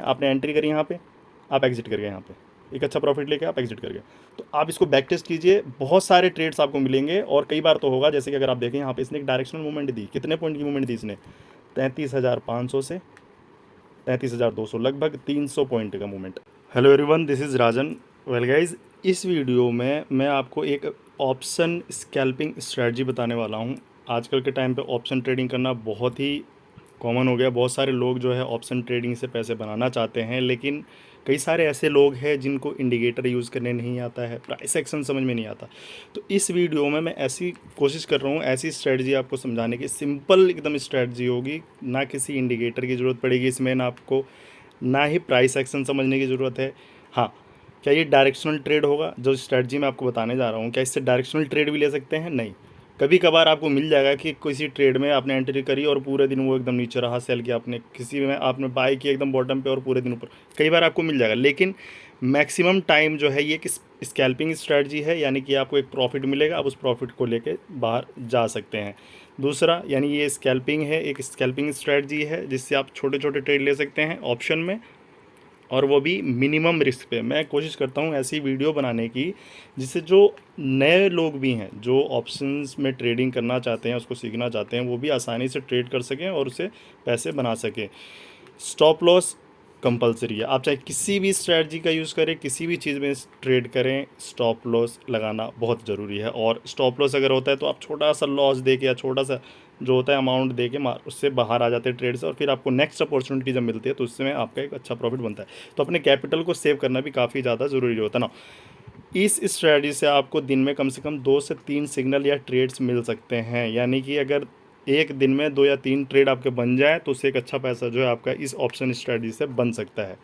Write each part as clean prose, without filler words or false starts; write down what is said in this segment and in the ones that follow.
आपने एंट्री करी यहाँ पे, आप एग्जिट कर गए यहाँ पे, एक अच्छा प्रॉफिट लेके आप एग्जिट कर गए। तो आप इसको बैक टेस्ट कीजिए, बहुत सारे ट्रेड्स आपको मिलेंगे। और कई बार तो होगा, जैसे कि अगर आप देखें यहाँ पे इसने एक डायरेक्शनल मूवमेंट दी, कितने पॉइंट की मूवमेंट दी इसने, 33,500 से 33,200, लगभग 300 पॉइंट का movement. Hello everyone, this is Rajan. Well guys, इस वीडियो में मैं आपको एक ऑप्शन स्कैल्पिंग स्ट्रेटजी बताने वाला हूँ। आजकल के टाइम पे ऑप्शन ट्रेडिंग करना बहुत ही कॉमन हो गया। बहुत सारे लोग जो है ऑप्शन ट्रेडिंग से पैसे बनाना चाहते हैं, लेकिन कई सारे ऐसे लोग हैं जिनको इंडिकेटर यूज़ करने नहीं आता है, प्राइस एक्शन समझ में नहीं आता। तो इस वीडियो में मैं ऐसी कोशिश कर रहा हूँ, ऐसी स्ट्रेटजी आपको समझाने की, सिंपल एकदम स्ट्रेटजी होगी, ना किसी इंडिकेटर की ज़रूरत पड़ेगी इसमें, ना आपको ना ही प्राइस एक्शन समझने की ज़रूरत है। हाँ, क्या ये डायरेक्शनल ट्रेड होगा जो स्ट्रेटजी मैं आपको बताने जा रहा हूँ, क्या इससे डायरेक्शनल ट्रेड भी ले सकते हैं? नहीं। कभी कभार आपको मिल जाएगा कि किसी ट्रेड में आपने एंट्री करी और पूरे दिन वो एकदम नीचे रहा, सेल किया आपने, किसी में आपने बाय किया एकदम बॉटम पे और पूरे दिन ऊपर, कई बार आपको मिल जाएगा। लेकिन मैक्सिमम टाइम जो है ये कि स्कैल्पिंग स्ट्रेटजी है, यानी कि आपको एक प्रॉफिट मिलेगा, आप उस प्रॉफिट को लेके बाहर जा सकते हैं। दूसरा, यानी ये स्कैल्पिंग है, एक स्कैल्पिंग स्ट्रेटजी है जिससे आप छोटे छोटे ट्रेड ले सकते हैं ऑप्शन में, और वो भी मिनिमम रिस्क पे। मैं कोशिश करता हूँ ऐसी वीडियो बनाने की जिससे जो नए लोग भी हैं, जो ऑप्शंस में ट्रेडिंग करना चाहते हैं, उसको सीखना चाहते हैं, वो भी आसानी से ट्रेड कर सकें और उससे पैसे बना सकें। स्टॉप लॉस कंपलसरी है, आप चाहे किसी भी स्ट्रेटजी का यूज़ करें, किसी भी चीज़ में ट्रेड करें, स्टॉप लॉस लगाना बहुत ज़रूरी है। और स्टॉप लॉस अगर होता है तो आप छोटा सा लॉस दे के या छोटा सा जो होता है अमाउंट दे के उससे बाहर आ जाते हैं ट्रेड से, और फिर आपको नेक्स्ट अपॉर्चुनिटी जब मिलती है तो उसमें आपका एक अच्छा प्रॉफिट बनता है। तो अपने कैपिटल को सेव करना भी काफ़ी ज़्यादा ज़रूरी होता है ना। इस स्ट्रेटजी से आपको दिन में कम से कम 2 से 3 सिग्नल या ट्रेड्स मिल सकते हैं, यानी कि अगर एक दिन में 2 या 3 ट्रेड आपके बन जाए तो उससे एक अच्छा पैसा जो है आपका इस ऑप्शन स्ट्रेटजी से बन सकता है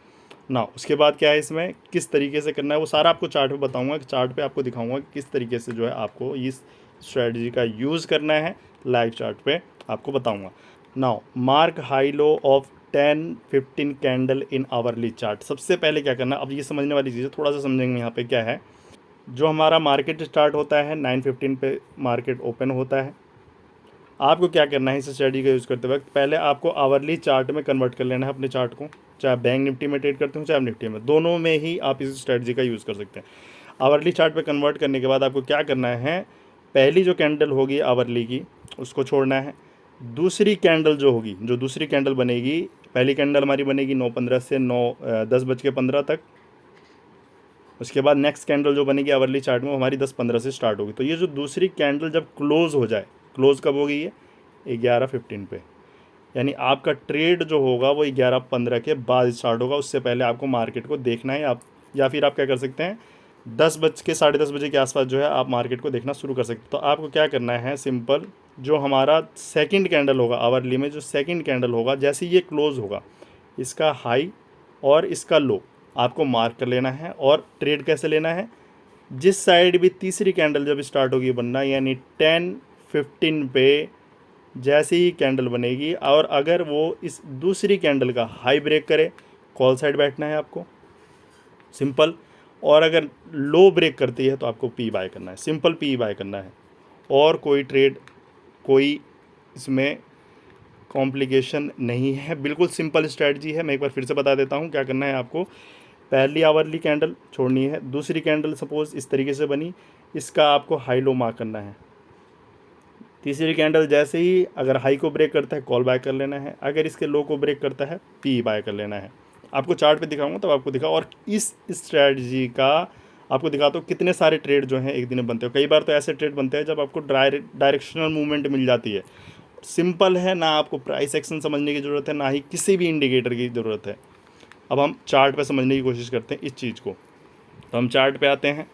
ना। उसके बाद क्या है, इसमें किस तरीके से करना है वो सारा आपको चार्ट पे बताऊंगा। चार्ट पे आपको दिखाऊंगा कि किस तरीके से जो है आपको इस स्ट्रेटजी का यूज़ करना है, लाइव चार्ट पे आपको बताऊंगा। Now mark high low of 10-15 candle in hourly chart. सबसे पहले क्या करना, अब ये समझने वाली चीज़ है, थोड़ा सा समझेंगे यहाँ पे क्या है। जो हमारा मार्केट स्टार्ट होता है 9:15 पे मार्केट ओपन होता है। आपको क्या करना है इस स्ट्रेटजी का यूज़ करते वक्त, पहले आपको आवरली चार्ट में कन्वर्ट कर लेना है अपने चार्ट को। चाहे आप बैंक निफ्टी में ट्रेड करते हो, चाहे आप निफ्टी में, दोनों में ही आप इस स्ट्रेटजी का यूज़ कर सकते हैं। आवरली चार्ट पे कन्वर्ट करने के बाद आपको क्या करना है, पहली जो कैंडल होगी आवरली की उसको छोड़ना है। दूसरी कैंडल जो होगी, जो दूसरी कैंडल बनेगी, पहली कैंडल हमारी बनेगी 9:15 से 10:15 तक। उसके बाद नेक्स्ट कैंडल जो बनेगी आवरली चार्ट में वो हमारी 10:15 से स्टार्ट होगी। तो ये जो दूसरी कैंडल जब क्लोज़ हो जाए, क्लोज़ कब होगी ये 11:15 पे, यानी आपका ट्रेड जो होगा वो 11:15 के बाद स्टार्ट होगा। उससे पहले आपको मार्केट को देखना है। आप या फिर आप क्या कर सकते हैं, 10 बज के 10:30 के आसपास जो है आप मार्केट को देखना शुरू कर सकते हैं। तो आपको क्या करना है, सिंपल, जो हमारा सेकंड कैंडल होगा आवरली में, जो सेकंड कैंडल होगा जैसे ये क्लोज़ होगा, इसका हाई और इसका लो आपको मार्क कर लेना है। और ट्रेड कैसे लेना है, जिस साइड भी तीसरी कैंडल जब स्टार्ट होगी बनना, यानी 10:15 पे जैसे ही कैंडल बनेगी और अगर वो इस दूसरी कैंडल का हाई ब्रेक करे, कॉल साइड बैठना है आपको, सिंपल। और अगर लो ब्रेक करती है तो आपको पी बाय करना है, सिंपल पी बाय करना है। और कोई ट्रेड, कोई इसमें कॉम्प्लिकेशन नहीं है, बिल्कुल सिंपल स्ट्रेटजी है। मैं एक बार फिर से बता देता हूँ क्या करना है आपको। पहली आवरली कैंडल छोड़नी है, दूसरी कैंडल सपोज इस तरीके से बनी, इसका आपको हाई लो मार्क करना है। तीसरी कैंडल जैसे ही अगर हाई को ब्रेक करता है कॉल बाय कर लेना है, अगर इसके लो को ब्रेक करता है पी बाय कर लेना है। आपको चार्ट पे दिखाऊंगा तब आपको दिखा। और इस स्ट्रैटेजी का आपको दिखाता हूँ कितने सारे ट्रेड जो हैं एक दिन में बनते हो। कई बार तो ऐसे ट्रेड बनते हैं जब आपको डायरेक्शनल मूवमेंट मिल जाती है। सिंपल है, ना आपको प्राइस एक्शन समझने की ज़रूरत है, ना ही किसी भी इंडिकेटर की ज़रूरत है। अब हम चार्ट पे समझने की कोशिश करते हैं इस चीज़ को। तो हम चार्ट पे आते हैं,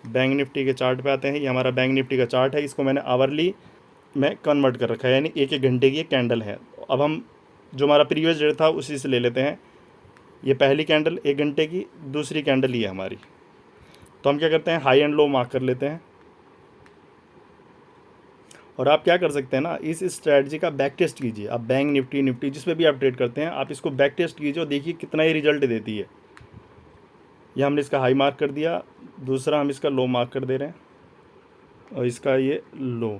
बैंक निफ्टी के चार्ट पे आते हैं। ये हमारा बैंक निफ्टी का चार्ट है, इसको मैंने आवरली में कन्वर्ट कर रखा है, यानी एक एक घंटे की एक कैंडल है। अब हम जो हमारा प्रीवियस डेट था उसी से ले लेते हैं। ये पहली कैंडल 1 घंटे की, दूसरी कैंडल ये हमारी। तो हम क्या करते हैं, हाई एंड लो मार्क कर लेते हैं। और आप क्या कर सकते हैं ना, इस स्ट्रैटेजी का बैक टेस्ट कीजिए। आप बैंक निफ्टी, निफ्टी जिस पे भी आप ट्रेड करते हैं, आप इसको बैक टेस्ट कीजिए और देखिए कितना ही रिजल्ट देती है। ये हमने इसका हाई मार्क कर दिया, दूसरा हम इसका लो मार्क कर दे रहे हैं और इसका ये लो।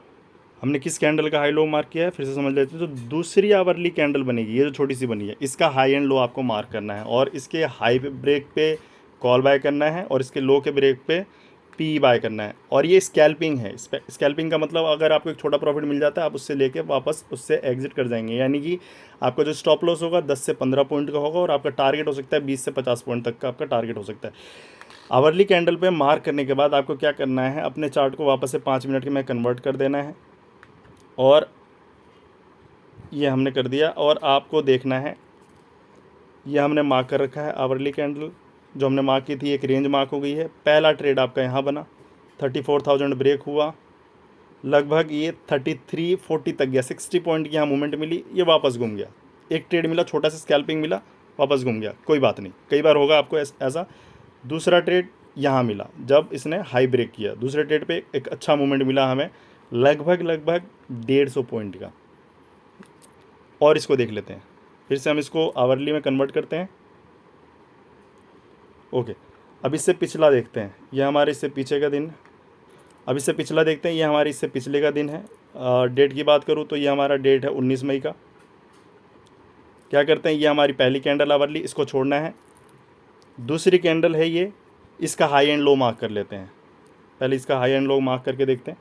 हमने किस कैंडल का हाई लो मार्क किया है फिर से समझ लेते हैं। तो दूसरी आवरली कैंडल बनेगी, ये जो छोटी सी बनी है, इसका हाई एंड लो आपको मार्क करना है और इसके हाई पे ब्रेक पे कॉल बाय करना है और इसके लो के ब्रेक पे पी बाय करना है। और ये स्कैल्पिंग है। स्कैल्पिंग का मतलब अगर आपको एक छोटा प्रॉफिट मिल जाता है आप उससे लेके वापस उससे एग्जिट कर जाएंगे, यानी कि आपका जो स्टॉप लॉस होगा 10 से 15 पॉइंट का होगा और आपका टारगेट हो सकता है 20 से 50 पॉइंट तक का आपका टारगेट हो सकता है। आवरली कैंडल पे मार्क करने के बाद आपको क्या करना है, अपने चार्ट को वापस से 5 मिनट के में कन्वर्ट कर देना है और ये हमने कर दिया। और आपको देखना है, ये हमने मार्क कर रखा है आवरली कैंडल जो हमने मार्क की थी, एक रेंज मार्क हो गई है। पहला ट्रेड आपका यहाँ बना, 34,000 ब्रेक हुआ, लगभग ये 3340 तक गया, 60 पॉइंट की यहाँ मूवमेंट मिली, ये वापस घूम गया। एक ट्रेड मिला, छोटा सा स्कैल्पिंग मिला, वापस घूम गया, कोई बात नहीं, कई बार होगा आपको ऐसा। दूसरा ट्रेड यहाँ मिला जब इसने हाई ब्रेक किया, दूसरे ट्रेड पे एक अच्छा मूवमेंट मिला हमें, लगभग 150 पॉइंट का। और इसको देख लेते हैं, फिर से हम इसको आवरली में कन्वर्ट करते हैं। ओके, अब इससे पिछला देखते हैं, ये हमारे इससे पीछे का दिन। अब इससे पिछला देखते हैं, ये हमारे इससे पिछले का दिन है। डेट की बात करूँ तो ये हमारा डेट है 19 मई का। क्या करते हैं, ये हमारी पहली कैंडल आवरली, इसको छोड़ना है। दूसरी कैंडल है ये, इसका हाई एंड लो मार्क कर लेते हैं। पहले इसका हाई एंड लो मार्क करके देखते हैं।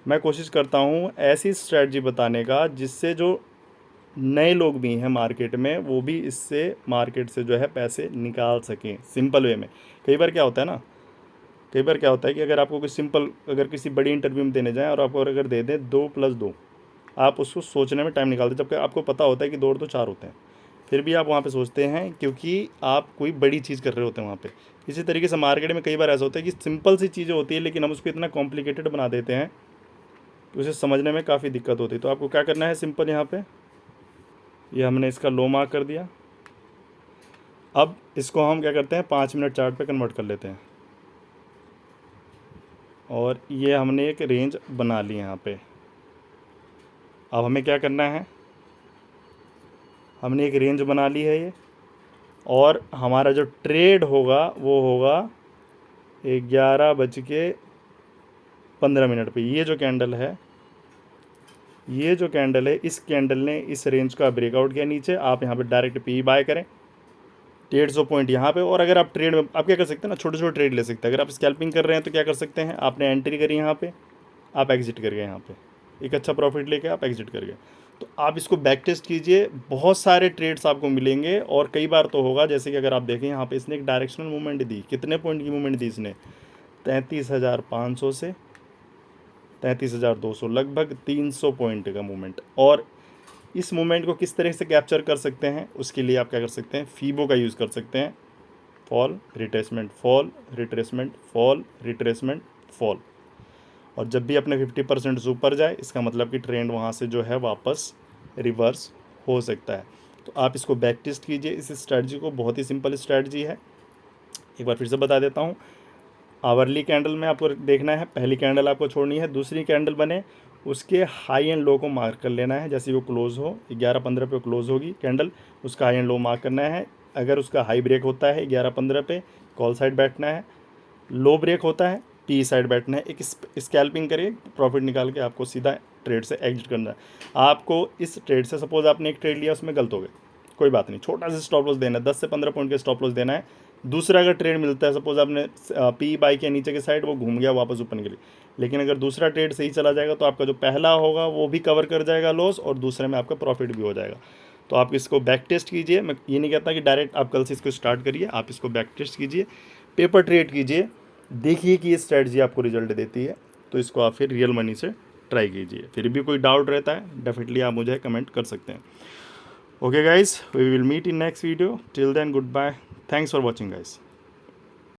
मैं कोशिश करता हूँ ऐसी स्ट्रैटेजी बताने का जिससे जो नए लोग भी हैं मार्केट में वो भी इससे मार्केट से जो है पैसे निकाल सकें सिंपल वे में। कई बार क्या होता है ना, कई बार क्या होता है कि अगर आपको कोई सिंपल, अगर किसी बड़ी इंटरव्यू में देने जाएं और आपको अगर दे दें 2+2, आप उसको सोचने में टाइम निकालते, जबकि आपको पता होता है कि 2 और 2 4 होते हैं, फिर भी आप वहाँ पे सोचते हैं क्योंकि आप कोई बड़ी चीज़ कर रहे होते हैं वहाँ पे। इसी तरीके से मार्केट में कई बार ऐसा होता है कि सिंपल सी चीज़ें होती है लेकिन हम उसको इतना कॉम्प्लिकेटेड बना देते हैं कि उसे समझने में काफ़ी दिक्कत होती है। तो आपको क्या करना है, सिंपल यहाँ पे ये हमने इसका लो मार्क कर दिया। अब इसको हम क्या करते हैं, 5 मिनट चार्ट पे कन्वर्ट कर लेते हैं और ये हमने एक रेंज बना ली यहाँ पे। अब हमें क्या करना है, हमने एक रेंज बना ली है ये, और हमारा जो ट्रेड होगा वो होगा 11:15 पे। ये जो कैंडल है, ये जो कैंडल है, इस कैंडल ने इस रेंज का ब्रेकआउट किया नीचे, आप यहाँ पे डायरेक्ट पी बाय करें 150 पॉइंट यहाँ पे। और अगर आप ट्रेड में, आप क्या कर सकते हैं ना, छोटे छोटे ट्रेड ले सकते हैं। अगर आप स्कैल्पिंग कर रहे हैं तो क्या कर सकते हैं, आपने एंट्री करी यहाँ पे, आप एग्जिट कर गए यहाँ पे, एक अच्छा प्रॉफिट लेके आप एग्जिट कर गए। तो आप इसको बैक टेस्ट कीजिए, बहुत सारे ट्रेड्स आपको मिलेंगे। और कई बार तो होगा जैसे कि अगर आप देखें यहाँ पे इसने एक डायरेक्शनल मूवमेंट दी, कितने पॉइंट की मूवमेंट दी इसने, 33,500 से 33,200, लगभग 300 पॉइंट का मूवमेंट। और इस मूवमेंट को किस तरह से कैप्चर कर सकते हैं, उसके लिए आप क्या कर सकते हैं, फीबो का यूज़ कर सकते हैं। Fall retracement, fall retracement, fall retracement, fall. और जब भी अपने 50% ऊपर जाए इसका मतलब कि ट्रेंड वहाँ से जो है वापस रिवर्स हो सकता है। तो आप इसको बैक टेस्ट कीजिए इस स्ट्रैटेजी को, बहुत ही सिंपल स्ट्रैटेजी है। एक बार फिर से बता देता हूँ, आवरली कैंडल में आपको देखना है, पहली कैंडल आपको छोड़नी है, दूसरी कैंडल बने उसके हाई एंड लो को मार्क कर लेना है। जैसे वो क्लोज़ हो 11:15 पे क्लोज़ होगी कैंडल, उसका हाई एंड लो मार्क करना है। अगर उसका हाई ब्रेक होता है 11:15 पे, कॉल साइड बैठना है, लो ब्रेक होता है पी साइड बैठना है। एक स्कैल्पिंग करिए, प्रॉफिट निकाल के आपको सीधा ट्रेड से एग्जिट करना है। आपको इस ट्रेड से, सपोज आपने एक ट्रेड लिया उसमें गलत हो गए, कोई बात नहीं, छोटा सा स्टॉप लॉस देना है, 10 से 15 पॉइंट का स्टॉप लॉस देना है। दूसरा अगर ट्रेड मिलता है, सपोज आपने पी बाई किया नीचे के साइड, वो घूम गया वापस ऊपर के लिए, लेकिन अगर दूसरा ट्रेड सही चला जाएगा तो आपका जो पहला होगा वो भी कवर कर जाएगा लॉस और दूसरे में आपका प्रॉफिट भी हो जाएगा। तो आप इसको बैक टेस्ट कीजिए। मैं ये नहीं कहता कि डायरेक्ट आप कल से इसको स्टार्ट करिए, आप इसको बैक टेस्ट कीजिए, पेपर ट्रेड कीजिए, देखिए कि ये स्ट्रैटेजी आपको रिजल्ट देती है, तो इसको आप फिर रियल मनी से ट्राई कीजिए। फिर भी कोई डाउट रहता है डेफिनेटली आप मुझे कमेंट कर सकते हैं। Okay guys, we will meet in next video, till then goodbye, thanks for watching guys.